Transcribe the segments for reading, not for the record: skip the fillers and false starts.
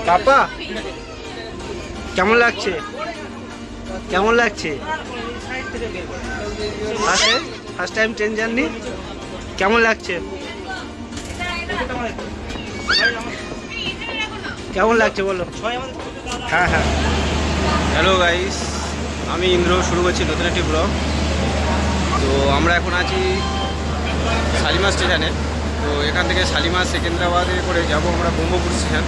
পাপা কেমন লাগছে? কেমন লাগছে? ফার্স্ট টাইম ট্রেন জার্নি, কেমন লাগছে? কেমন লাগছে বলো? হ্যাঁ হ্যাঁ। হ্যালো গাইস, আমি ইন্দ্র, শুরু করছি নতুন একটি ব্লগ। তো আমরা এখন আছি শালিমার স্টেশনে। তো এখান থেকে শালিমার সেকেন্দ্রাবাদে করে যাব আমরা ব্রহ্মপুর স্টেশন।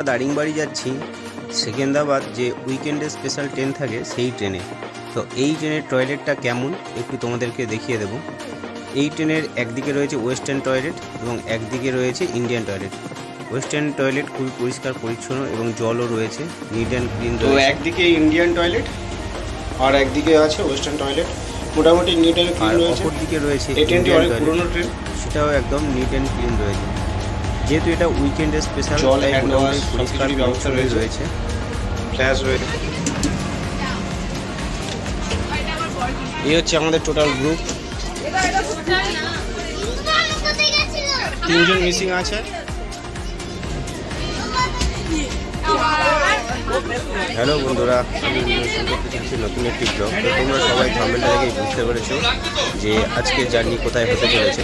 দারিংবাড়ি যাচ্ছি সেকেন্দ্রাবাদ, যে উইকেন্ডে স্পেশাল ট্রেন থাকে সেই ট্রেনে। তো এই ট্রেনের টয়লেটটা কেমন একটু তোমাদেরকে দেখিয়ে দেবো। এই ট্রেনের একদিকে রয়েছে ওয়েস্টার্ন টয়লেট এবং একদিকে রয়েছে ইন্ডিয়ান টয়লেট। ওয়েস্টার্ন টয়লেট খুবই পরিষ্কার পরিচ্ছন্ন এবং জলও রয়েছে, নিট অ্যান্ড ক্লিন। তো একদিকে ইন্ডিয়ান টয়লেট আর একদিকে আছে ওয়েস্টার্ন টয়লেট, মোটামুটি নিট অ্যান্ড ক্লিন রয়েছে। অপরদিকে রয়েছে ট্রেনটি অনেক পুরনো ট্রেন, সেটাও একদম নিট অ্যান্ড ক্লিন রয়েছে। যেহেতু এটা উইকেন্ডে স্পেশাল, তাই মোটামুটি পরিষ্কার ব্যবস্থা রয়েছে, ফ্ল্যাশ রয়েছে। এই হচ্ছে আমাদের টোটাল গ্রুপ, 3 জন মিসিং আছে। হ্যালো বন্ধুরা, আমি শুরু করতে চাইছি নতুন একটি ব্লগ। তো তোমরা সবাই থাম্বনেলটা দেখেই বুঝতে পেরেছো যে আজকে জার্নি কোথায় হতে চলেছে।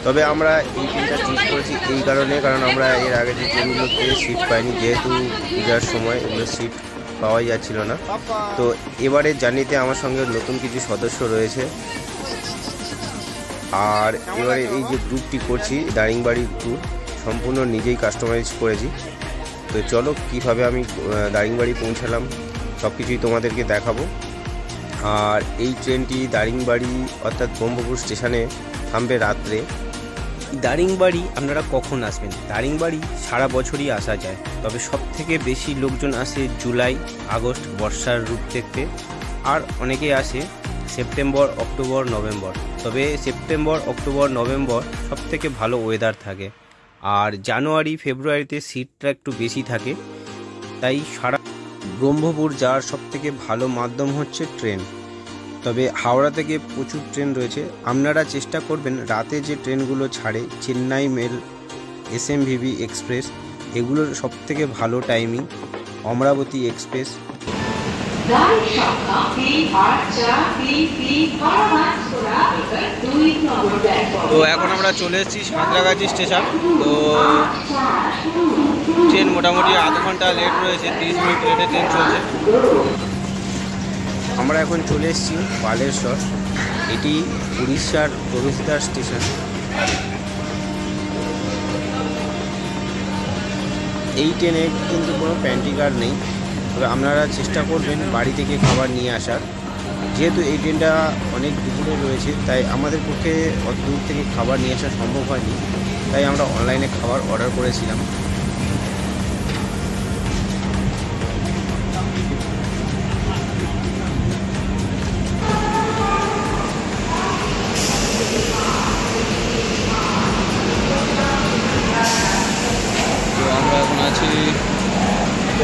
তবে আমরা এই ট্রেনটা চুজ করেছি এই কারণে, কারণ আমরা এর আগে যে ট্রেনগুলোতে সিট পাইনি, যেহেতু পূজার সময় এগুলো সিট পাওয়াই যাচ্ছিল না। তো এবারের জার্নিতে আমার সঙ্গে নতুন কিছু সদস্য রয়েছে। আর এবারে এই যে গ্রুপটি করছি, দারিংবাড়ি ট্যুর, সম্পূর্ণ নিজেই কাস্টমাইজ করেছি। তো চলো কীভাবে আমি দারিংবাড়ি পৌঁছালাম সব কিছুই তোমাদেরকে দেখাবো। আর এই ট্রেনটি দারিংবাড়ি অর্থাৎ ব্রহ্মপুর স্টেশনে থামবে রাত্রে। দারিংবাড়ি আপনারা কখন আসবেন? দারিংবাড়ি সারা বছরই আসা যায়, তবে সবথেকে বেশি লোকজন আসে জুলাই আগস্ট বর্ষার রূপ দেখতে, আর অনেকে আসে সেপ্টেম্বর অক্টোবর নভেম্বর। তবে সেপ্টেম্বর অক্টোবর নভেম্বর সবথেকে ভালো ওয়েদার থাকে, আর জানুয়ারি ফেব্রুয়ারিতে সিটটা একটু বেশি থাকে। তাই সারা ব্রহ্মপুর যাওয়ার সবথেকে ভালো মাধ্যম হচ্ছে ট্রেন। তবে হাওড়া থেকে প্রচুর ট্রেন রয়েছে, আপনারা চেষ্টা করবেন রাতে যে ট্রেনগুলো ছাড়ে, চেন্নাই মেল, এসএমভিভি এক্সপ্রেস, এগুলোর সবথেকে ভালো টাইমিং, অমরাবতী এক্সপ্রেস। তো এখন আমরা চলে এসেছি সাঁতরাগাছি স্টেশন। তো ট্রেন মোটামুটি আধ ঘন্টা লেট রয়েছে, 30 মিনিট লেটে ট্রেন চলছে। আমরা এখন চলে এসেছি বালেশ্বর, এটি উড়িষ্যার প্রবেশদ্বার স্টেশন। এই ট্রেনে কিন্তু কোনো প্যান্ট্রি কার নেই, তবে আপনারা চেষ্টা করবেন বাড়ি থেকে খাবার নিয়ে আসার। যেহেতু এই ট্রেনটা অনেক দূরে রয়েছে, তাই আমাদের পক্ষে অত দূর থেকে খাবার নিয়ে আসা সম্ভব হয়নি, তাই আমরা অনলাইনে খাবার অর্ডার করেছিলাম।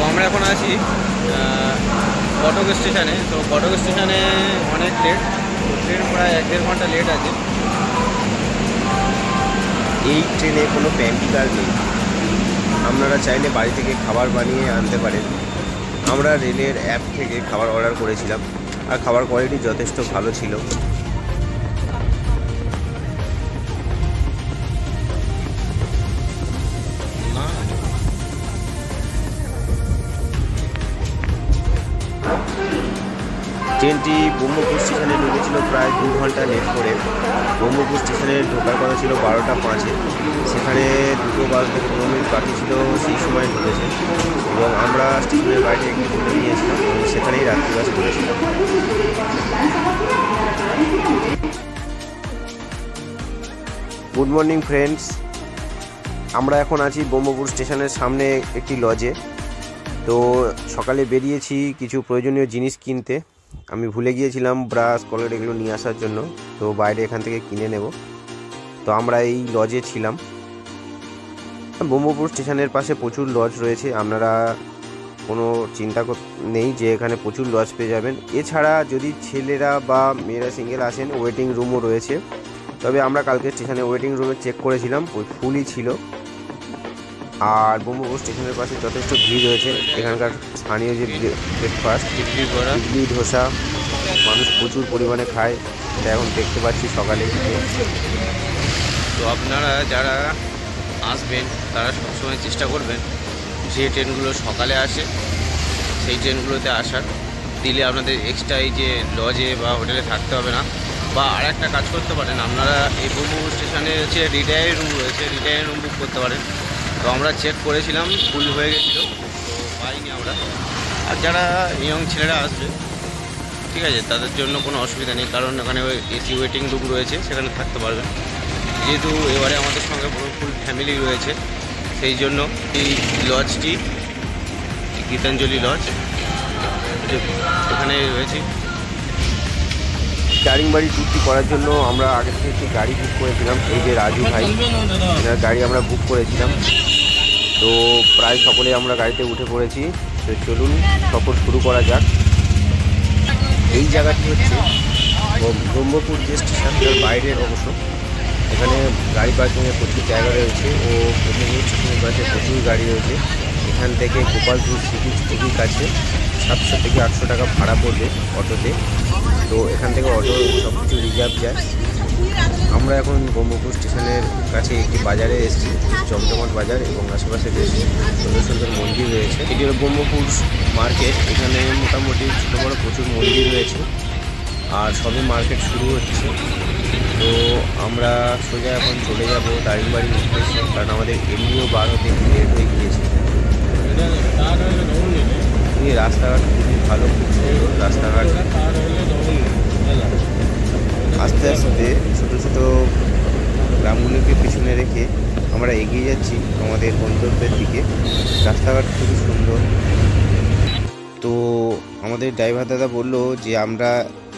আমরা এখন আছি কটক স্টেশনে। তো কটক স্টেশনে অনেক লেট, ট্রেন প্রায় 1-1.5 ঘন্টা লেট আছে। এই ট্রেনে কোনো প্যান্ট্রি কার নেই, আপনারা চাইলে বাড়ি থেকে খাবার বানিয়ে আনতে পারেন। আমরা রেলের অ্যাপ থেকে খাবার অর্ডার করেছিলাম, আর খাবার কোয়ালিটি যথেষ্ট ভালো ছিল। ট্রেনটি ব্রহ্মপুর স্টেশনে ঢুকেছিল প্রায় 2 ঘন্টা লেট করে। ব্রহ্মপুর স্টেশনে ঢোকার কথা ছিল 12টা 5-এ, সেখানে 2 বাস থেকে 15 মিনিট বাকি ছিল, সেই সময় ঢুকেছে। এবং আমরা স্টেশনের বাইরে একটু ঘুরে নিয়েছিলাম এবং সেখানেই রাত্রিবাস করেছিলাম। গুড মর্নিং ফ্রেন্ডস, আমরা এখন আছি ব্রহ্মপুর স্টেশনের সামনে একটি লজে। তো সকালে বেরিয়েছি কিছু প্রয়োজনীয় জিনিস কিনতে, আমি ভুলে গিয়েছিলাম ব্রাশ কলগেট এগুলো নিয়ে আসার জন্য, তো বাইরে এখান থেকে কিনে নেব। তো আমরা এই লজে ছিলাম। ব্রহ্মপুর স্টেশনের পাশে প্রচুর লজ রয়েছে, আপনারা কোনো চিন্তা নেই যে এখানে প্রচুর লজ পেয়ে যাবেন। এছাড়া যদি ছেলেরা বা মেয়েরা সিঙ্গেল আসেন, ওয়েটিং রুমও রয়েছে। তবে আমরা কালকে স্টেশনে ওয়েটিং রুমে চেক করেছিলাম, ওই ফুলই ছিল। আর ব্রহ্মপুর স্টেশনের পাশে যথেষ্ট ভিড় রয়েছে। এখানকার স্থানীয় যে ব্রেকফাস্ট, ইডলি ধোসা মানুষ প্রচুর পরিমাণে খায়, এটা এখন দেখতে পাচ্ছি সকালে। তো আপনারা যারা আসবেন তারা সবসময় চেষ্টা করবেন যে ট্রেনগুলো সকালে আসে সেই ট্রেনগুলোতে আসার, দিলে আপনাদের এক্সট্রা এই যে লজে বা হোটেলে থাকতে হবে না। বা আর একটা কাজ করতে পারেন, আপনারা এই ব্রহ্মপুর স্টেশনে হচ্ছে রিটায়ার রুম রয়েছে, রিটায়ার রুম বুক করতে পারেন। তো আমরা চেক করেছিলাম, ফুল হয়ে গেছিলো, তো পাইনি আমরা। আর যারা ইয়ং ছেলেরা আসবে, ঠিক আছে, তাদের জন্য কোনো অসুবিধা নেই, কারণ ওখানে এসি ওয়েটিং রুম রয়েছে, সেখানে থাকতে পারবেন। যেহেতু এবারে আমাদের সঙ্গে পুরো ফুল ফ্যামিলি রয়েছে, সেই জন্য এই লজটি গীতাঞ্জলি লজ এখানে রয়েছে। দারিংবাড়ি ট্যুরটি করার জন্য আমরা আগে থেকে একটি গাড়ি বুক করেছিলাম, এই যে রাজু ভাই, এনার গাড়ি আমরা বুক করেছিলাম। তো প্রায় সকলে আমরা গাড়িতে উঠে পড়েছি। তো চলুন সফর শুরু করা যাক। এই জায়গাটি হচ্ছে ব্রহ্মপুর যে স্টেশনটার বাইরের অংশ, এখানে গাড়ি পার্কিংয়ের প্রচুর জায়গা রয়েছে ও ব্রহ্মপুর স্টেশনের পাশে প্রচুর গাড়ি রয়েছে। এখান থেকে গোপালপুর সিটি খুবই কাছে, 700 থেকে 800 টাকা ভাড়া পড়বে অটোতে। তো এখান থেকে অটো সব কিছু রিজার্ভ যায়। আমরা এখন ব্রহ্মপুর স্টেশনের কাছে একটি বাজারে এসেছি, জমজমাট বাজার, এবং আশেপাশে বেশ সুন্দর সুন্দর মন্দির রয়েছে। এটি হলো ব্রহ্মপুর মার্কেট। এখানে মোটামুটি ছোটো বড়ো প্রচুর মন্দির রয়েছে, আর সবে মার্কেট শুরু হচ্ছে। তো আমরা সোজা এখন চলে যাব দারিংবাড়ির উদ্দেশ্যে, কারণ আমাদের এমনিও বার হতে লেট হয়ে গিয়েছে। রাস্তাঘাট খুবই ভালো, খুব সুন্দর রাস্তাঘাট। আস্তে আস্তে ছোটো ছোটো গ্রামগুলোকে পিছনে রেখে আমরা এগিয়ে যাচ্ছি আমাদের গন্তব্যের দিকে। রাস্তাঘাট খুবই সুন্দর। তো আমাদের ড্রাইভার দাদা বলল যে আমরা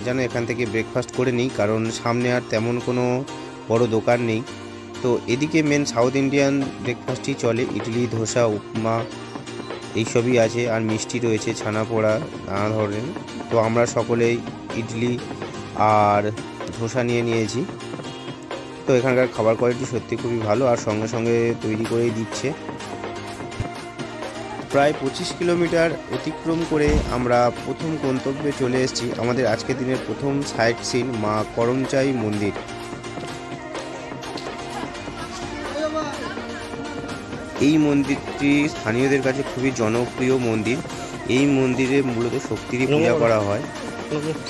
যেন এখান থেকে ব্রেকফাস্ট করে নিই, কারণ সামনে আর তেমন কোনো বড় দোকান নেই। তো এদিকে মেন সাউথ ইন্ডিয়ান ব্রেকফাস্টই চলে, ইডলি ধোসা উপমা এইসবই আছে, আর মিষ্টি রয়েছে, ছানা পোড়া, নানা ধরনের। তো আমরা সকলেই ইডলি আর ধোসা নিয়েছি। তো এখানকার খাবার কোয়ালিটি সত্যি খুবই ভালো, আর সঙ্গে সঙ্গে তৈরি করেই দিচ্ছে। প্রায় 25 কিলোমিটার অতিক্রম করে আমরা প্রথম গন্তব্যে চলে এসেছি। আমাদের আজকের দিনের প্রথম সাইট সিন মা করমচাই মন্দির। এই মন্দিরটি স্থানীয়দের কাছে খুবই জনপ্রিয় মন্দির। এই মন্দিরে মূলত শক্তিরই পূজা করা হয়।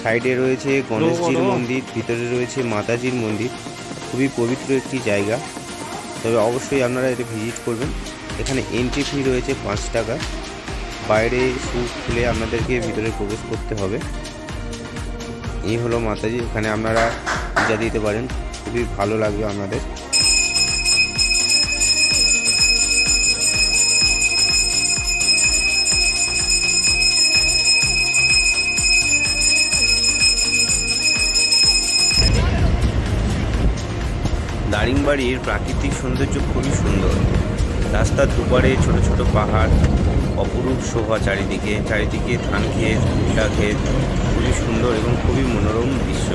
সাইডে রয়েছে গণেশজির মন্দির, ভিতরে রয়েছে মাতাজির মন্দির। খুবই পবিত্র একটি জায়গা, তবে অবশ্যই আপনারা এটা ভিজিট করবেন। এখানে এন্ট্রি ফি রয়েছে 5 টাকা। বাইরে শু খুলে আপনাদেরকে ভিতরে প্রবেশ করতে হবে। এই হলো মাতাজি, এখানে আপনারা পূজা দিতে পারেন, খুবই ভালো লাগবে আপনাদের। দারিংবাড়ির প্রাকৃতিক সৌন্দর্য খুবই সুন্দর। রাস্তার দুপারে ছোট ছোট পাহাড়, অপরূপ শোভা, চারিদিকে ধান ক্ষেত, ভুট্টা ক্ষেত, খুবই সুন্দর এবং খুবই মনোরম দৃশ্য।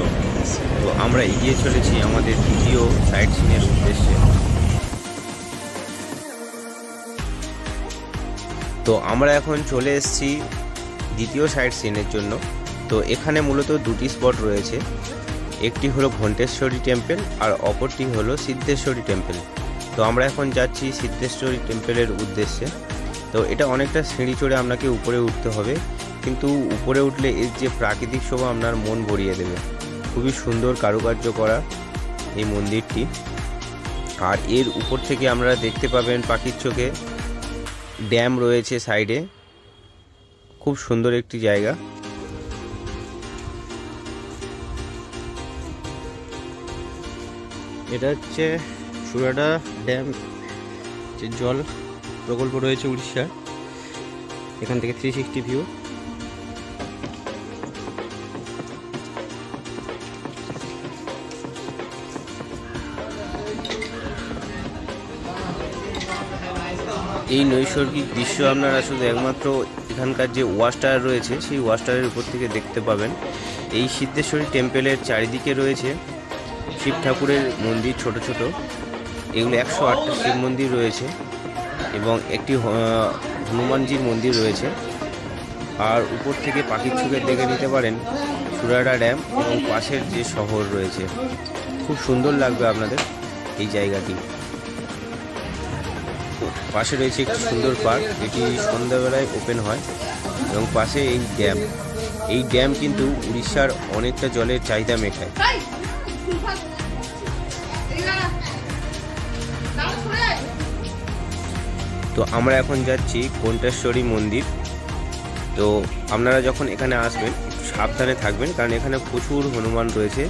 তো আমরা এগিয়ে চলেছি আমাদের দ্বিতীয় সাইট সিনের উদ্দেশ্যে। তো আমরা এখন চলে এসেছি দ্বিতীয় সাইট সিনের জন্য। তো এখানে মূলত দুটি স্পট রয়েছে, একটি হলো ঘণ্টেশ্বরী টেম্পল আর অপরটি হলো সিদ্ধেশ্বরী টেম্পল। তো আমরা এখন যাচ্ছি সিদ্ধেশ্বরী টেম্পলের উদ্দেশ্যে। তো এটা অনেকটা সিঁড়ি চড়ে আপনাকে উপরে উঠতে হবে, কিন্তু উপরে উঠলে এর যে প্রাকৃতিক শোভা আপনার মন ভরিয়ে দেবে। খুবই সুন্দর কারুকার্য করা এই মন্দিরটি, আর এর উপর থেকে আমরা দেখতে পাবেন পাখির চোখে ড্যাম রয়েছে সাইডে। খুব সুন্দর একটি জায়গা। এটা হচ্ছে সুরাডা ড্যাম, যে জল প্রকল্প রয়েছে উড়িষ্যার। এখান থেকে 360 ভিউ। এই নৈসর্গিক দৃশ্য আপনারা শুধু একমাত্র এখানকার যে ওয়াচ টাওয়ার রয়েছে সেই ওয়াচ টাওয়ারের উপর থেকে দেখতে পাবেন। এই সিদ্ধেশ্বরী টেম্পলের চারিদিকে রয়েছে শিব ঠাকুরের মন্দির ছোট ছোট, এগুলো 108টা শিব মন্দির রয়েছে এবং একটি হনুমানজির মন্দির রয়েছে। আর উপর থেকে পাখির চোখে দেখে নিতে পারেন সুরাডা ড্যাম এবং পাশের যে শহর রয়েছে। খুব সুন্দর লাগবে আপনাদের এই জায়গাটি। পাশে রয়েছে একটি সুন্দর পার্ক, এটি সন্ধ্যাবেলায় ওপেন হয় এবং পাশে এই ড্যাম কিন্তু উড়িষ্যার অনেকটা জলের চাহিদা মেটায়। তো আমরা এখন যাচ্ছি কণ্ঠেশ্বরী মন্দির। তো আপনারা যখন এখানে আসবেন সাবধানে থাকবেন, কারণ এখানে প্রচুর হনুমান রয়েছে।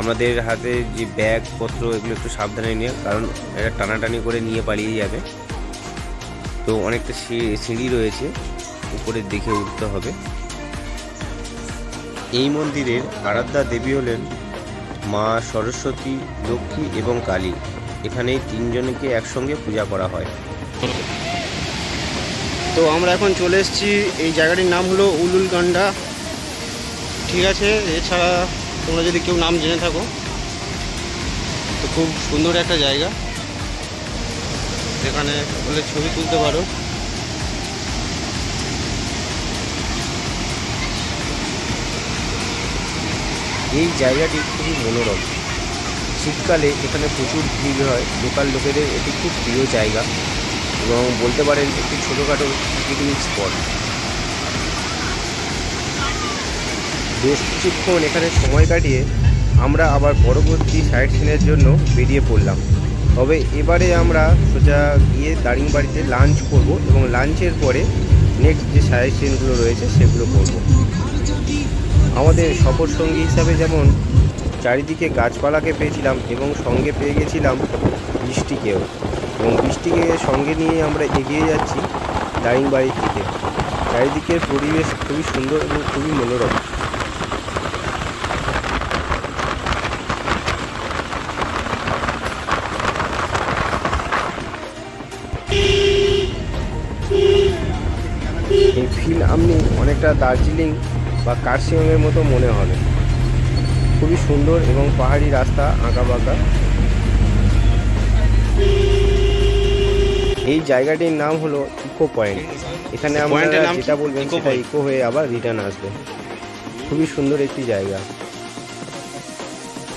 আমাদের হাতে যে ব্যাগপত্র এগুলো একটু সাবধানে নিয়ে, কারণ এটা টানাটানি করে নিয়ে পালিয়ে যাবে। তো অনেকটা সিঁড়ি রয়েছে, উপরে দেখে উঠতে হবে। এই মন্দিরের আরাধ্যা দেবী হলেন মা সরস্বতী, লক্ষ্মী এবং কালী। এখানে তিনজনকে একসঙ্গে পূজা করা হয়। তো আমরা এখন চলে এসেছি, এই জায়গাটির নাম হলো উলুলকান্ডা, ঠিক আছে। এছাড়া তোমরা যদি কেউ নাম জেনে থাকো তো খুব সুন্দর একটা জায়গা, এখানে বলে ছবি তুলতে পারো। এই জায়গাটি খুবই মনোরম। শীতকালে এখানে প্রচুর ভিড় হয়, লোকাল লোকেদের এটি খুব প্রিয় জায়গা এবং বলতে পারেন একটি ছোটোখাটো পিকনিক স্পট। বেশ কিছুক্ষণ এখানে সময় কাটিয়ে আমরা আবার পরবর্তী সাইট সিনের জন্য বেরিয়ে পড়লাম। তবে এবারে আমরা সোজা গিয়ে দারিংবাড়িতে লাঞ্চ করব এবং লাঞ্চের পরে নেক্সট যে সাইট সিনগুলো রয়েছে সেগুলো করব। আমাদের সফর সঙ্গী হিসাবে যেমন চারিদিকে গাছপালাকে পেয়েছিলাম এবং সঙ্গে পেয়ে গেছিলাম বৃষ্টিকেও, এবং বৃষ্টিকে সঙ্গে নিয়ে আমরা এগিয়ে যাচ্ছি দারিংবাড়ির দিকে। চারিদিকের পরিবেশ খুবই সুন্দর এবং খুবই মনোরম। এই ফিল আপনি অনেকটা দার্জিলিং বা কার্শিয়ংয়ের মতো মনে হবে। খুবই সুন্দর এবং পাহাড়ি রাস্তা আঁকা বাঁকা। এই জায়গাটির নাম হলো ইকো পয়েন্ট। এখানে আমরা যেটা বলবেন সেটা ইকো হয়ে আবার রিটার্ন আসবে। খুবই সুন্দর একটি জায়গা।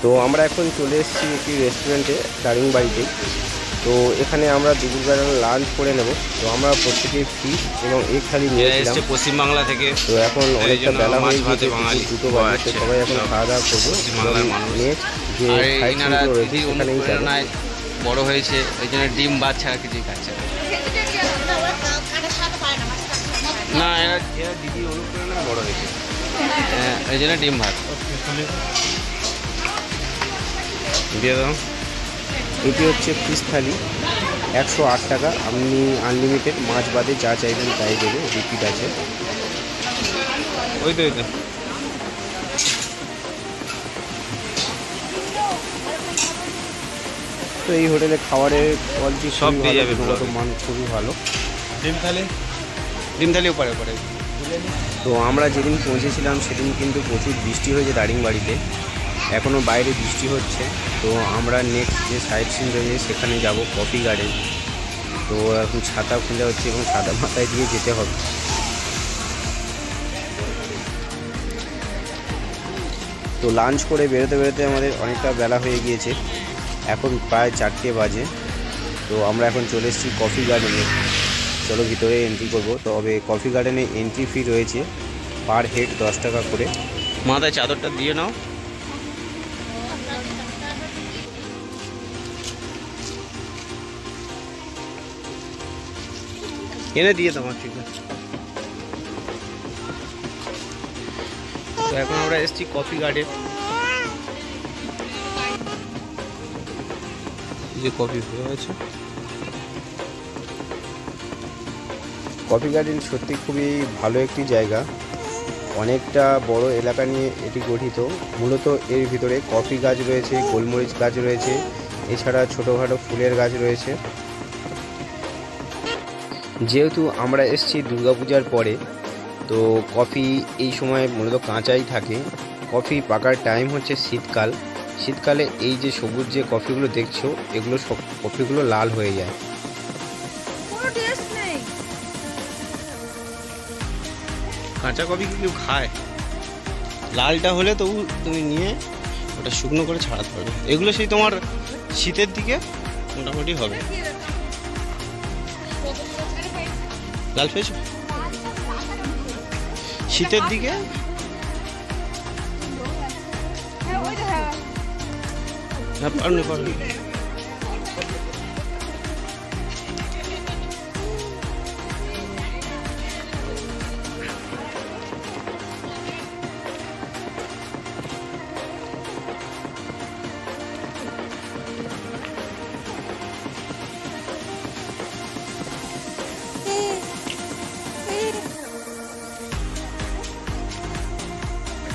তো আমরা এখন চলে এসেছি একটি রেস্টুরেন্টে দারিংবাড়িতে। তো এখানে আমরা দুপুরবেলা লাঞ্চ করে নেব। তো আমরা প্রত্যেকে ফিশ এবং এগ থালি নিয়েছিলাম পশ্চিমবাংলা থেকে। তো এখন অনেকটা বেলা হয়ে গেছে, 2টো বাজে। সবাই এখন খাওয়া দাওয়া করবো। নেক্সট যে সাইটগুলো রয়েছে সেখানেই যাবো। বড় হয়েছে ওই জন্য ডিম ভাত ছাড়া কিছুই খাচ্ছে না। এরা দিদি অনুপ্রেরণায় বড় হয়েছে, এই জন্য ডিম ভাত দিয়ে দাও। এটি হচ্ছে ফিশ থালি, 108 টাকা। আপনি আনলিমিটেড, মাছ বাদে যা চাইবেন তাই দেবে, রিপিট আছে। ওই তো তো এই হোটেলে খাবারের কোয়ালিটি সব দিয়ে যাবে, মান খুবই ভালো। ডিম থালি উপরে। তো আমরা যেদিন পৌঁছেছিলাম সেদিন কিন্তু প্রচুর বৃষ্টি হয়েছে দারিংবাড়িতে, এখনও বাইরে বৃষ্টি হচ্ছে। তো আমরা নেক্সট যে সাইট সিন রয়েছে সেখানে যাব, কফি গার্ডেন। তো এখন ছাতা খুলে হচ্ছে এবং ছাতা মাথায় দিয়ে যেতে হবে। তো লাঞ্চ করে বেরোতে বেরোতে আমাদের অনেকটা বেলা হয়ে গিয়েছে, এখন প্রায় 4টে বাজে। তো আমরা এখন চলে এসেছি কফি গার্ডেনে। চলো ভিতরে এন্ট্রি করবো। তবে কফি গার্ডেনে এন্ট্রি ফি রয়েছে পার হেড 10 টাকা করে। মাথায় চাদরটা দিয়ে নাও। এনে দিয়ে দাও, ঠিক আছে। তো এখন আমরা এসেছি কফি গার্ডেন, যে কফি হয়ে আছে। কফি গার্ডেন সত্যি খুবই ভালো একটি জায়গা, অনেকটা বড় এলাকা নিয়ে এটি গঠিত। মূলত এর ভিতরে কফি গাছ রয়েছে, গোলমরিচ গাছ রয়েছে, এছাড়া ছোটোখাটো ফুলের গাছ রয়েছে। যেহেতু আমরা এসেছি দুর্গাপূজার পরে, তো কফি এই সময় মূলত কাঁচাই থাকে। কফি পাকার টাইম হচ্ছে শীতকাল। শীতকালে এই যে সবুজ যে কফিগুলো দেখছো, এগুলো সব কফিগুলো লাল হয়ে যায়। কাঁচা কফি কি কেউ খায়? লালটা হলে তবু তুমি নিয়ে ওটা শুকনো করে ছাড়াতে পারবে। এগুলো সেই তোমার শীতের দিকে মোটামুটি হবে। লাল পেয়েছো? শীতের দিকে পারনি পারনি।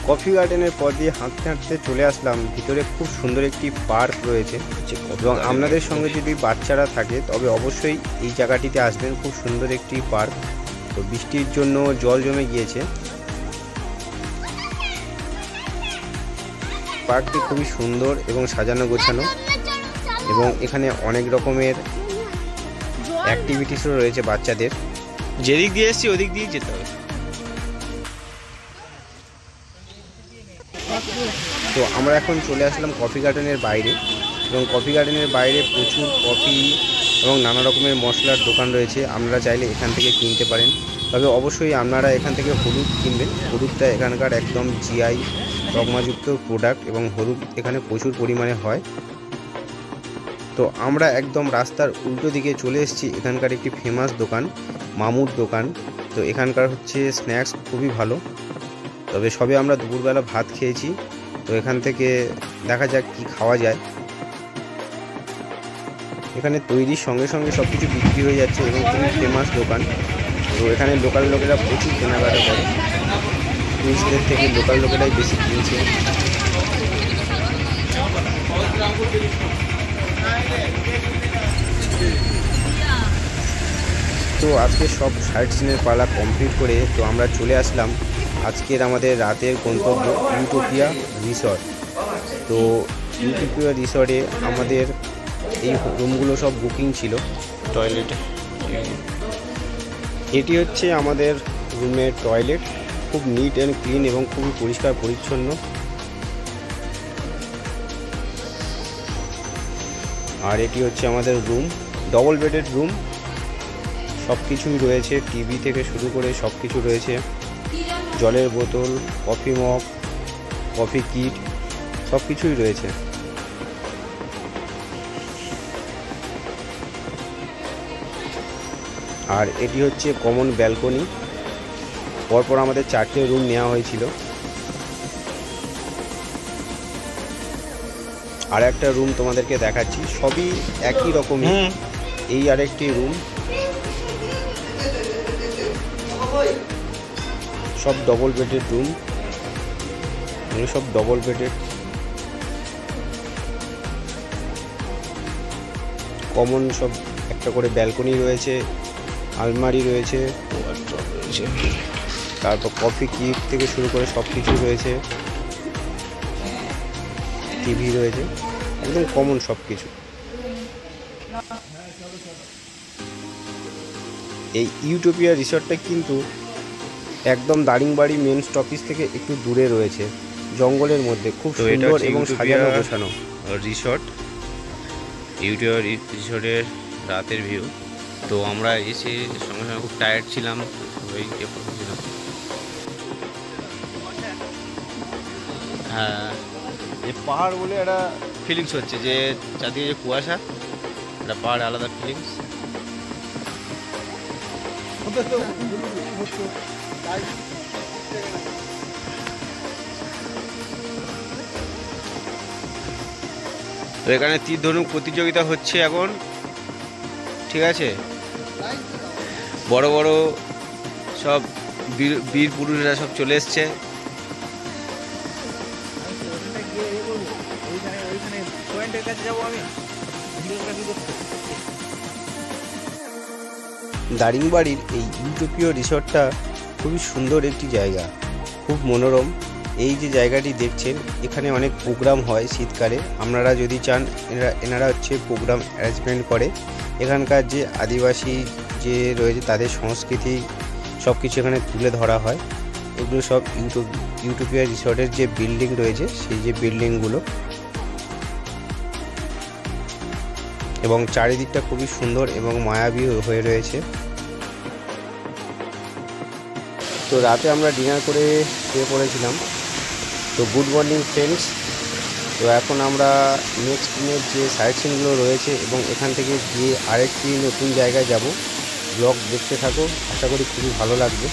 কফি গার্ডেনের পর দিয়ে হাঁটতে হাঁটতে চলে আসলাম ভিতরে। খুব সুন্দর একটি পার্ক রয়েছে এবং আপনাদের সঙ্গে যদি বাচ্চারা থাকে তবে অবশ্যই এই জায়গাটিতে আসবেন। খুব সুন্দর একটি পার্ক। তো বৃষ্টির জন্য জল জমে গিয়েছে। পার্কটি খুবই সুন্দর এবং সাজানো গোছানো, এবং এখানে অনেক রকমের অ্যাক্টিভিটিসও রয়েছে বাচ্চাদের। যেদিক দিয়ে এসছি ওদিক দিয়ে যেতে হবে। তো আমরা এখন চলে আসলাম কফি গার্ডেনের বাইরে, এবং কফি গার্ডেনের বাইরে প্রচুর কফি এবং নানা রকমের মশলার দোকান রয়েছে। আপনারা চাইলে এখান থেকে কিনতে পারেন, তবে অবশ্যই আপনারা এখান থেকে হলুদ কিনবেন। হলুদটা এখানকার একদম জিআই তকমাযুক্ত প্রোডাক্ট, এবং হলুদ এখানে প্রচুর পরিমাণে হয়। তো আমরা একদম রাস্তার উল্টো দিকে চলে এসেছি এখানকার একটি ফেমাস দোকান, মামুর দোকান। তো এখানকার হচ্ছে স্ন্যাক্স খুবই ভালো। তবে সবে আমরা দুপুরবেলা ভাত খেয়েছি, তো এখান থেকে দেখা যাক কি খাওয়া যায়। এখানে তৈরির সঙ্গে সঙ্গে সব কিছু বিক্রি হয়ে যাচ্ছে এবং খুবই ফেমাস দোকান। তো এখানে লোকাল লোকেরা প্রচুর কেনাকাটা করে, টুরিস্টদের থেকে লোকাল লোকেরাই বেশি কিনছে। তো আজকে সব সাইট সিনের পালা কমপ্লিট করে তো আমরা চলে আসলাম আজকের আমাদের রাতের গন্তব্য ইউটোপিয়া রিসর্ট। তো ইউটোপিয়া রিসর্টে আমাদের এই রুমগুলো সব বুকিং ছিল। টয়লেটে এটি হচ্ছে আমাদের রুমের টয়লেট, খুব নিট অ্যান্ড ক্লিন এবং খুবই পরিষ্কার পরিচ্ছন্ন। আর এটি হচ্ছে আমাদের রুম, ডবল বেডেড রুম। সব কিছুই রয়েছে, টিভি থেকে শুরু করে সব কিছু রয়েছে। জলের বোতল, কফি মগ, কফি কিট সব কিছুই রয়েছে। আর এটি হচ্ছে কমন ব্যালকনি। পরপর আমাদের 4টে রুম নেওয়া হয়েছিল। আর একটা রুম তোমাদেরকে দেখাচ্ছি, সবই একই রকমের। এই আরেকটি রুম, সব ডবল বেডেড রুম, সব ডবল বেডেড। কমন সব একটা করে ব্যালকনি রয়েছে, আলমারি রয়েছে, তারপর কফি কিট থেকে শুরু করে সব কিছু রয়েছে, টিভি রয়েছে, একদম কমন সব কিছু। এই ইউটোপিয়া রিসর্টটা কিন্তু একদম দারিংবাড়ি মেন স্টপেজ থেকে একটু দূরে রয়েছে, জঙ্গলের মধ্যে। খুব সুন্দর এবং সাজানো গোছানো রিসর্ট। ইউটোপিয়া রিসর্টের রাতের ভিউ। তো আমরা এসে সঙ্গে সঙ্গে খুব টায়ার্ড ছিলাম, সবাই ছিলাম। হ্যাঁ, এই পাহাড় বলে একটা ফিলিংস হচ্ছে, যে চারদিকে যে কুয়াশা, একটা পাহাড় আলাদা ফিলিংস। তো এখানে তীর ধনুক প্রতিযোগিতা হচ্ছে এখন, ঠিক আছে। বড় বড় সব বীর পুরুষরা সব চলে এসছে। দারিংবাড়ির এই ইউটোপিয়া রিসর্টটা খুবই সুন্দর একটি জায়গা, খুব মনোরম। এই যে জায়গাটি দেখছেন এখানে অনেক প্রোগ্রাম হয় শীতকালে। আপনারা যদি চান এনারা হচ্ছে প্রোগ্রাম অ্যারেঞ্জমেন্ট করে। এখানকার যে আদিবাসী যে রয়েছে তাদের সংস্কৃতি সব কিছু এখানে তুলে ধরা হয়। এগুলো সব ইউটোপিয়া রিসর্টের যে বিল্ডিং রয়েছে সেই যে বিল্ডিংগুলো, এবং চারিদিকটা খুবই সুন্দর এবং মায়াবী হয়ে রয়েছে। তো রাতে আমরা ডিনার করে শুয়ে পড়েছিলাম। তো গুড মর্নিং ফ্রেন্ডস। তো এখন আমরা নেক্সট দিনের যে সাইট সিনগুলো রয়েছে এবং এখান থেকে গিয়ে আরেকটি নতুন জায়গায় যাব। ব্লগ দেখতে থাকো, আশা করি খুবই ভালো লাগবে।